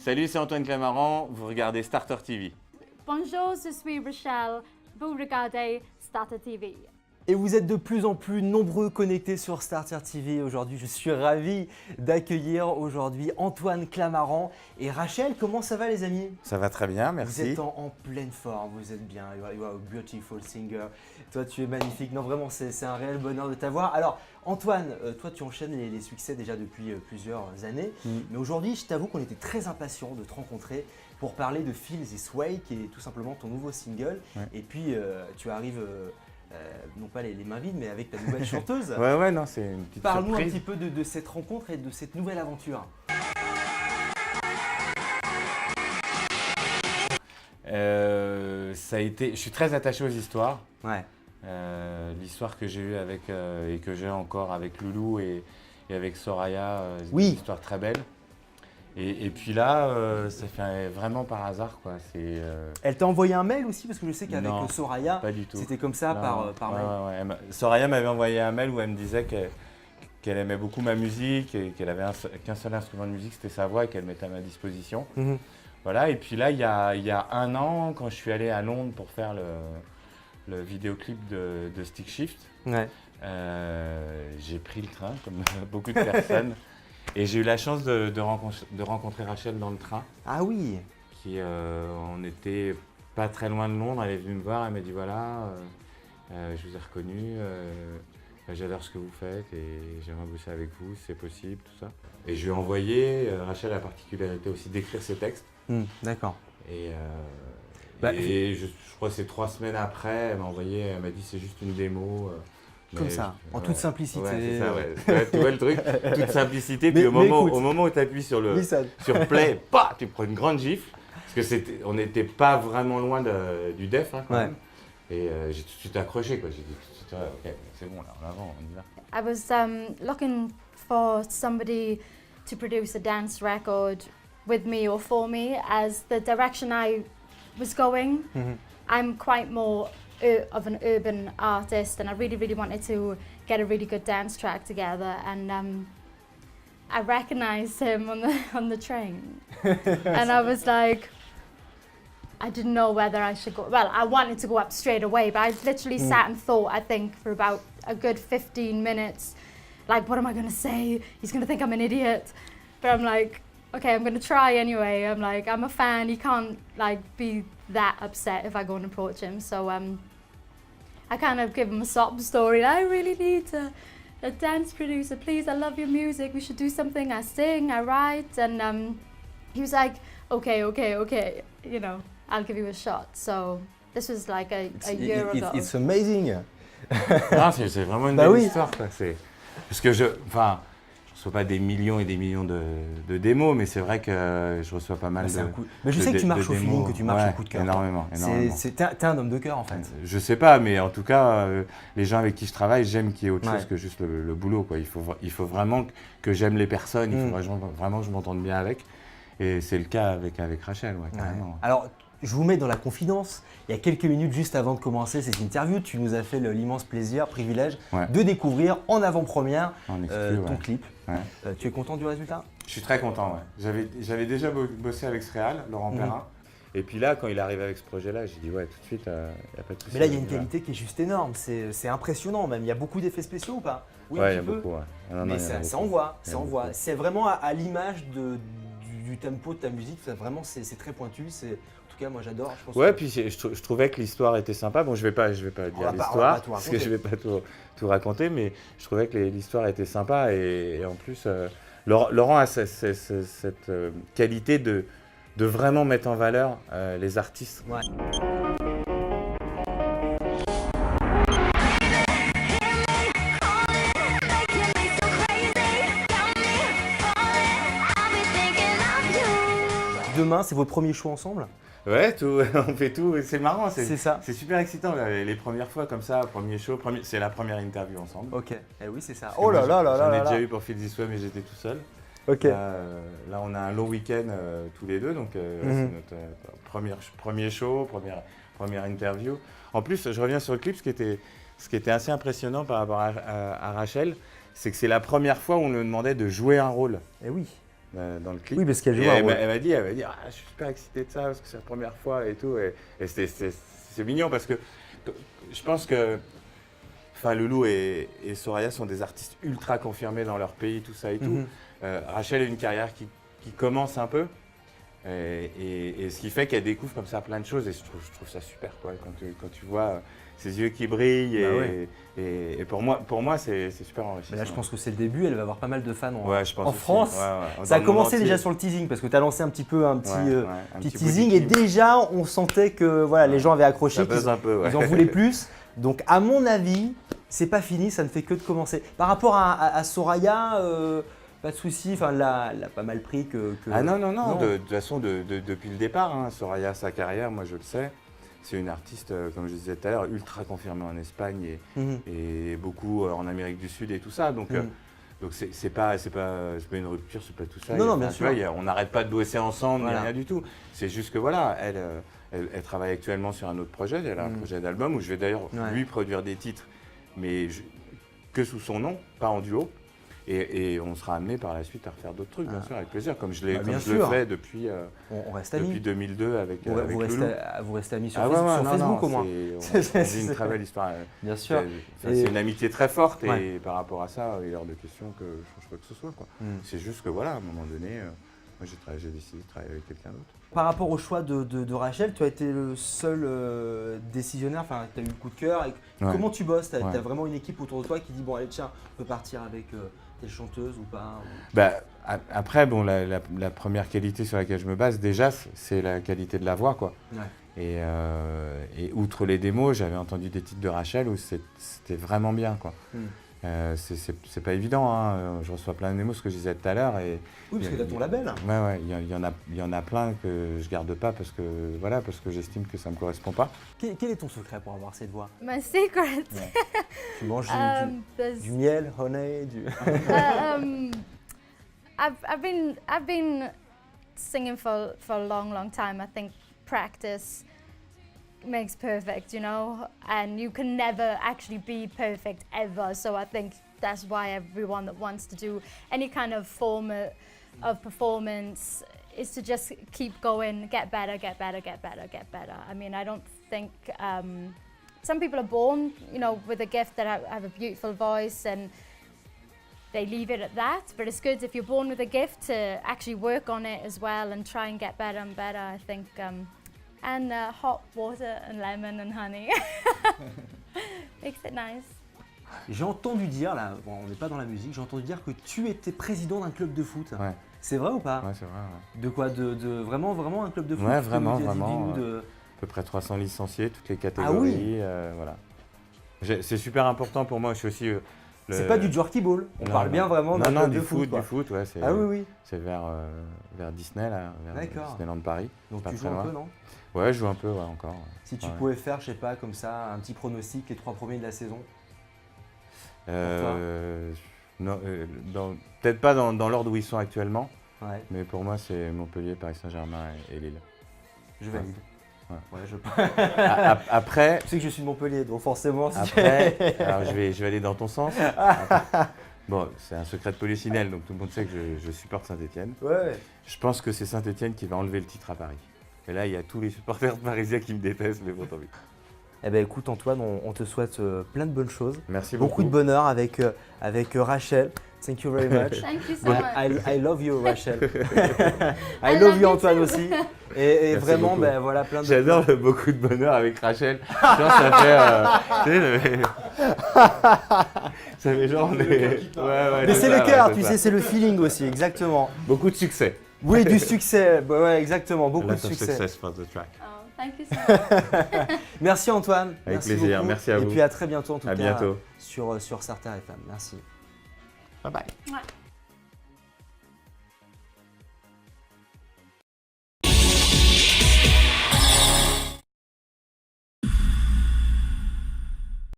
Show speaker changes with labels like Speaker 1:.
Speaker 1: Salut, c'est Antoine Clamaran, vous regardez Starter TV.
Speaker 2: Bonjour, je suis Rachel, vous regardez Starter TV.
Speaker 3: Et vous êtes de plus en plus nombreux connectés sur Starter TV aujourd'hui. Je suis ravi d'accueillir aujourd'hui Antoine Clamaran et Rachel. Comment ça va les amis?
Speaker 1: Ça va très bien, merci.
Speaker 3: Vous êtes en pleine forme, vous êtes bien. You are a beautiful singer. Toi tu es magnifique. Non vraiment c'est un réel bonheur de t'avoir. Alors Antoine, toi tu enchaînes les succès déjà depuis plusieurs années. Mais aujourd'hui je t'avoue qu'on était très impatients de te rencontrer pour parler de Feel This Way qui est tout simplement ton nouveau single.
Speaker 1: Ouais.
Speaker 3: Et puis tu arrives... non pas les mains vides, mais avec ta nouvelle chanteuse.
Speaker 1: Ouais, non, c'est une petite
Speaker 3: Parle-nous un
Speaker 1: surprise.
Speaker 3: petit peu de cette rencontre et de cette nouvelle aventure.
Speaker 1: Ça a été, je suis très attaché aux histoires.
Speaker 3: Ouais.
Speaker 1: L'histoire que j'ai eue avec, et que j'ai encore avec Loulou et avec Soraya, c'est
Speaker 3: Oui.
Speaker 1: une histoire très belle. Et puis là, ça fait vraiment par hasard, quoi.
Speaker 3: Elle t'a envoyé un mail aussi, parce que je sais qu'avec
Speaker 1: Non,
Speaker 3: Soraya,
Speaker 1: pas du tout.
Speaker 3: c'était comme ça
Speaker 1: Non,
Speaker 3: par
Speaker 1: ouais,
Speaker 3: mail.
Speaker 1: ouais. Soraya m'avait envoyé un mail où elle me disait qu'elle aimait beaucoup ma musique et qu'elle avait qu'un seul instrument de musique, c'était sa voix et qu'elle mettait à ma disposition.
Speaker 3: Mhm.
Speaker 1: Voilà, et puis là, il y a un an, quand je suis allé à Londres pour faire le vidéoclip de Stick Shift,
Speaker 3: Ouais.
Speaker 1: j'ai pris le train, comme beaucoup de personnes, et j'ai eu la chance de rencontrer Rachel dans le train.
Speaker 3: Ah oui.
Speaker 1: On était pas très loin de Londres, elle est venue me voir, elle m'a dit voilà, je vous ai reconnu, j'adore ce que vous faites et j'aimerais bosser avec vous si c'est possible, tout ça. Et je lui ai envoyé, Rachel a la particularité aussi d'écrire ses textes.
Speaker 3: D'accord.
Speaker 1: Et
Speaker 3: Bah,
Speaker 1: je crois que c'est 3 semaines après, elle m'a dit c'est juste une démo.
Speaker 3: Comme ça, en toute simplicité.
Speaker 1: Ouais, c'est ça, ouais. Tu vois le truc, toute simplicité, puis
Speaker 3: Mais
Speaker 1: au moment
Speaker 3: écoute,
Speaker 1: où tu appuies sur
Speaker 3: Listen.
Speaker 1: sur play, bah, tu prends une grande gifle, parce que on n'était pas vraiment loin du def, hein, quand
Speaker 3: Ouais.
Speaker 1: même. Et j'ai tout de suite accroché, quoi. J'ai dit tout de suite, ouais, ok, c'est bon, là, en avant, on y va.
Speaker 2: I was looking for somebody to produce a dance record with me or for me as the direction I was going.
Speaker 3: Mhm.
Speaker 2: I'm quite more of an urban artist and I really wanted to get a really good dance track together and I recognized him on the train and I was like, I didn't know whether I should go. Well, I wanted to go up straight away, but I literally sat and thought, I think, for about a good 15 minutes, like, what am I going to say? He's going to think I'm an idiot. But I'm like, okay, I'm going to try anyway. I'm like, I'm a fan. He can't, like, be that upset if I go and approach him. So I kind of give him a sob story. I really need a dance producer. Please, I love your music. We should do something. I sing, I write. And he was like, okay. You know, I'll give you a shot. So this was like a year ago.
Speaker 3: It's amazing.
Speaker 1: Non, c'est vraiment une
Speaker 3: Bah
Speaker 1: belle
Speaker 3: oui.
Speaker 1: histoire, quoi. Parce que je reçois pas des millions et des millions de démos, mais c'est vrai que je reçois pas mal
Speaker 3: Bah, c'est
Speaker 1: de.
Speaker 3: un coup. Mais je sais que tu marches au
Speaker 1: démos.
Speaker 3: feeling, que tu marches
Speaker 1: Ouais,
Speaker 3: au coup de cœur.
Speaker 1: Énormément.
Speaker 3: T'es un homme de cœur en fait.
Speaker 1: Je sais pas, mais en tout cas, les gens avec qui je travaille, j'aime qu'il y ait autre
Speaker 3: Ouais.
Speaker 1: chose que juste le boulot, quoi. Il faut vraiment que j'aime les personnes, il faut vraiment que je m'entende bien avec. Et c'est le cas avec Rachel, ouais, carrément.
Speaker 3: Ouais. Alors, je vous mets dans la confidence. Il y a quelques minutes, juste avant de commencer cette interview, tu nous as fait l'immense plaisir, privilège
Speaker 1: Ouais.
Speaker 3: de découvrir en avant-première
Speaker 1: En exclu,
Speaker 3: ton
Speaker 1: ouais.
Speaker 3: clip.
Speaker 1: Ouais.
Speaker 3: Tu es content du résultat?
Speaker 1: Je suis très content, ouais. J'avais déjà bossé avec Sréal, Laurent Perrin. Et puis là, quand il arrive avec ce projet-là, j'ai dit ouais, tout de suite, il n'y a pas de souci.
Speaker 3: Mais là, il y a une qualité qui est juste énorme. C'est impressionnant même. Il y a beaucoup d'effets spéciaux ou pas? Oui,
Speaker 1: Ouais,
Speaker 3: un
Speaker 1: il y a
Speaker 3: petit peu.
Speaker 1: beaucoup, ouais. Non,
Speaker 3: Mais
Speaker 1: il y en a
Speaker 3: ça
Speaker 1: beaucoup.
Speaker 3: envoie,
Speaker 1: Il y
Speaker 3: ça
Speaker 1: en a
Speaker 3: envoie.
Speaker 1: beaucoup.
Speaker 3: C'est vraiment à l'image du tempo de ta musique. Vraiment, c'est très pointu. En tout cas, moi, j'adore. Je pense
Speaker 1: Ouais,
Speaker 3: que-
Speaker 1: puis je trouvais que l'histoire était sympa. Bon, je vais pas dire
Speaker 3: va pas
Speaker 1: l'histoire,
Speaker 3: tout
Speaker 1: parce que
Speaker 3: raconter.
Speaker 1: je vais pas tout raconter, mais je trouvais que l'histoire était sympa. Et en plus, Laurent a cette qualité de vraiment mettre en valeur les artistes.
Speaker 3: Ouais. Demain, c'est votre premier show ensemble?
Speaker 1: Ouais, on fait tout. C'est marrant,
Speaker 3: C'est ça.
Speaker 1: c'est super excitant. Les premières fois comme ça, premier show, c'est la première interview ensemble.
Speaker 3: Ok. Eh oui, c'est ça.
Speaker 1: Parce que
Speaker 3: Oh là
Speaker 1: moi,
Speaker 3: là là là
Speaker 1: J'en ai
Speaker 3: là
Speaker 1: déjà
Speaker 3: là.
Speaker 1: eu pour Feel This Way, mais j'étais tout seul.
Speaker 3: Ok.
Speaker 1: Là, on a un long week-end tous les deux, donc c'est notre premier show, première interview. En plus, je reviens sur le clip, ce qui était assez impressionnant par rapport à Rachel, c'est que c'est la première fois où on lui demandait de jouer un rôle.
Speaker 3: Eh oui.
Speaker 1: dans le clip.
Speaker 3: Oui, parce qu'elle joue
Speaker 1: Et
Speaker 3: un
Speaker 1: elle
Speaker 3: rôle.
Speaker 1: elle m'a dit, ah, je suis super excité de ça parce que c'est la première fois et tout. Et c'est mignon parce que je pense que Loulou et Soraya sont des artistes ultra confirmés dans leur pays, tout ça et tout. Rachel a une carrière qui commence un peu. Et ce qui fait qu'elle découvre comme ça plein de choses et je trouve ça super quoi, quand tu vois ses yeux qui brillent et pour moi c'est super enrichissant.
Speaker 3: Mais là, je pense que c'est le début, elle va avoir pas mal de fans
Speaker 1: Ouais, je pense
Speaker 3: en
Speaker 1: aussi.
Speaker 3: France.
Speaker 1: Ouais.
Speaker 3: Ça a
Speaker 1: Dans le
Speaker 3: commencé
Speaker 1: monde
Speaker 3: déjà
Speaker 1: entier.
Speaker 3: sur le teasing parce que tu as lancé un petit peu un petit,
Speaker 1: Un
Speaker 3: petit
Speaker 1: petit
Speaker 3: teasing
Speaker 1: body
Speaker 3: et
Speaker 1: clip.
Speaker 3: déjà on sentait que voilà, les gens avaient accroché,
Speaker 1: Ça buzz un peu, ouais.
Speaker 3: ils en voulaient plus. Donc à mon avis, c'est pas fini, ça ne fait que de commencer. Par rapport à Soraya, pas de souci, enfin, elle a pas mal pris que…
Speaker 1: Ah non. De toute façon, depuis le départ, hein, Soraya, sa carrière, moi je le sais, c'est une artiste, comme je disais tout à l'heure, ultra confirmée en Espagne et beaucoup en Amérique du Sud et tout ça. Donc c'est pas une rupture, c'est pas tout ça.
Speaker 3: Non, bien
Speaker 1: tu
Speaker 3: sûr.
Speaker 1: vois, on n'arrête pas de bosser ensemble,
Speaker 3: Voilà.
Speaker 1: ni rien du tout. C'est juste que voilà, elle travaille actuellement sur un autre projet, elle a un projet d'album où je vais d'ailleurs lui produire des titres, mais que sous son nom, pas en duo. Et on sera amené par la suite à refaire d'autres trucs, bien sûr, avec plaisir, comme je le fais depuis,
Speaker 3: on reste amis.
Speaker 1: depuis 2002 avec
Speaker 3: Vous
Speaker 1: Loulou.
Speaker 3: restez amis sur,
Speaker 1: Ah
Speaker 3: sur Facebook au moins.
Speaker 1: On vit une très belle histoire.
Speaker 3: Bien sûr.
Speaker 1: C'est une amitié très forte
Speaker 3: Ouais.
Speaker 1: et par rapport à ça, il est hors de question que je change quoi que ce soit. Quoi. C'est juste que voilà, à un moment donné, moi j'ai décidé de travailler avec quelqu'un d'autre.
Speaker 3: Par rapport au choix de Rachel, tu as été le seul décisionnaire, enfin tu as eu le coup de cœur. Comment tu bosses? Tu as vraiment une équipe autour de toi qui dit bon allez tiens, on peut partir avec telle chanteuse ou pas?
Speaker 1: Bah, après, bon, la première qualité sur laquelle je me base déjà, c'est la qualité de la voix. Quoi. Et outre les démos, j'avais entendu des titres de Rachel où c'était vraiment bien. Quoi. C'est pas évident, hein. Je reçois plein de démos, ce que je disais tout à l'heure.
Speaker 3: Oui, parce que tu as ton label.
Speaker 1: Ouais, il y en a plein que je garde pas parce que j'estime que ça me correspond pas.
Speaker 3: Quel est ton secret pour avoir cette voix?
Speaker 2: My secret.
Speaker 3: Tu manges
Speaker 2: there's-
Speaker 3: du miel, honey, du…
Speaker 2: I've been singing for a long time. I think practice makes perfect, you know, and you can never actually be perfect ever. So I think that's why everyone that wants to do any kind of form of performance is to just keep going, get better. I mean, I don't think some people are born, you know, with a gift that have a beautiful voice and they leave it at that. But it's good if you're born with a gift to actually work on it as well and try and get better and better, I think. And hot water and lemon and honey makes it nice.
Speaker 3: J'ai entendu dire, là, bon, on n'est pas dans la musique, j'ai entendu dire que tu étais président d'un club de foot.
Speaker 1: Ouais.
Speaker 3: C'est vrai ou pas?
Speaker 1: Ouais, c'est vrai. Ouais.
Speaker 3: De quoi? Vraiment un club de foot?
Speaker 1: Ouais,
Speaker 3: Tu peux
Speaker 1: vraiment,
Speaker 3: nous dire
Speaker 1: vraiment,
Speaker 3: d'idées ou de…
Speaker 1: À peu près 300 licenciés, toutes les catégories. Voilà. C'est super important pour moi. Je suis aussi.
Speaker 3: C'est pas du jerky ball, on parle bien vraiment d'un club de foot.
Speaker 1: Du foot, ouais.
Speaker 3: Ah oui.
Speaker 1: C'est vers Disney, là, vers Disneyland Paris.
Speaker 3: Donc
Speaker 1: pas
Speaker 3: tu
Speaker 1: très
Speaker 3: joues un
Speaker 1: loin.
Speaker 3: peu, non?
Speaker 1: Ouais, je joue un peu, ouais, encore.
Speaker 3: Si tu
Speaker 1: Ouais.
Speaker 3: pouvais faire, je sais pas, comme ça, un petit pronostic, les 3 premiers de la saison.
Speaker 1: Non, peut-être pas dans l'ordre où ils sont actuellement,
Speaker 3: Ouais,
Speaker 1: mais pour moi, c'est Montpellier, Paris Saint-Germain et Lille.
Speaker 3: je valide.
Speaker 1: Ouais.
Speaker 3: Ouais, je…
Speaker 1: Après,
Speaker 3: Tu sais que je suis de Montpellier, donc forcément… si tu-
Speaker 1: alors je vais aller dans ton sens. Bon, c'est un secret de polichinelle, donc tout le monde sait que je supporte Saint-Etienne.
Speaker 3: Ouais.
Speaker 1: Je pense que c'est Saint-Etienne qui va enlever le titre à Paris. Et là, il y a tous les supporters parisiens qui me détestent, mais bon, tant pis.
Speaker 3: Eh ben écoute Antoine, on te souhaite plein de bonnes choses.
Speaker 1: Merci
Speaker 3: Beaucoup de bonheur avec Rachel. Thank you very much.
Speaker 2: Thank you so much.
Speaker 3: I love you Rachel. I
Speaker 2: I
Speaker 3: love
Speaker 2: love
Speaker 3: you
Speaker 2: you
Speaker 3: Antoine
Speaker 2: too.
Speaker 3: aussi. Et
Speaker 1: Merci
Speaker 3: vraiment,
Speaker 1: beaucoup.
Speaker 3: ben voilà, plein de…
Speaker 1: J'adore le beaucoup de bonheur avec Rachel. Genre, ça fait. Tu sais, ça fait genre. Ouais,
Speaker 3: Mais c'est le cœur, tu sais, c'est le feeling aussi, exactement.
Speaker 1: Beaucoup de succès.
Speaker 3: Oui, du succès, bah ouais, exactement, beaucoup de
Speaker 1: Lot of
Speaker 3: succès.
Speaker 1: success for the track.
Speaker 2: Oh, thank you so much.
Speaker 3: Merci Antoine.
Speaker 1: Avec
Speaker 3: Merci
Speaker 1: plaisir,
Speaker 3: beaucoup.
Speaker 1: merci à
Speaker 3: Et
Speaker 1: vous.
Speaker 3: puis à très bientôt en tout
Speaker 1: À
Speaker 3: cas
Speaker 1: bientôt.
Speaker 3: sur Sartère FM. Merci.
Speaker 1: Bye bye.
Speaker 2: Mwah.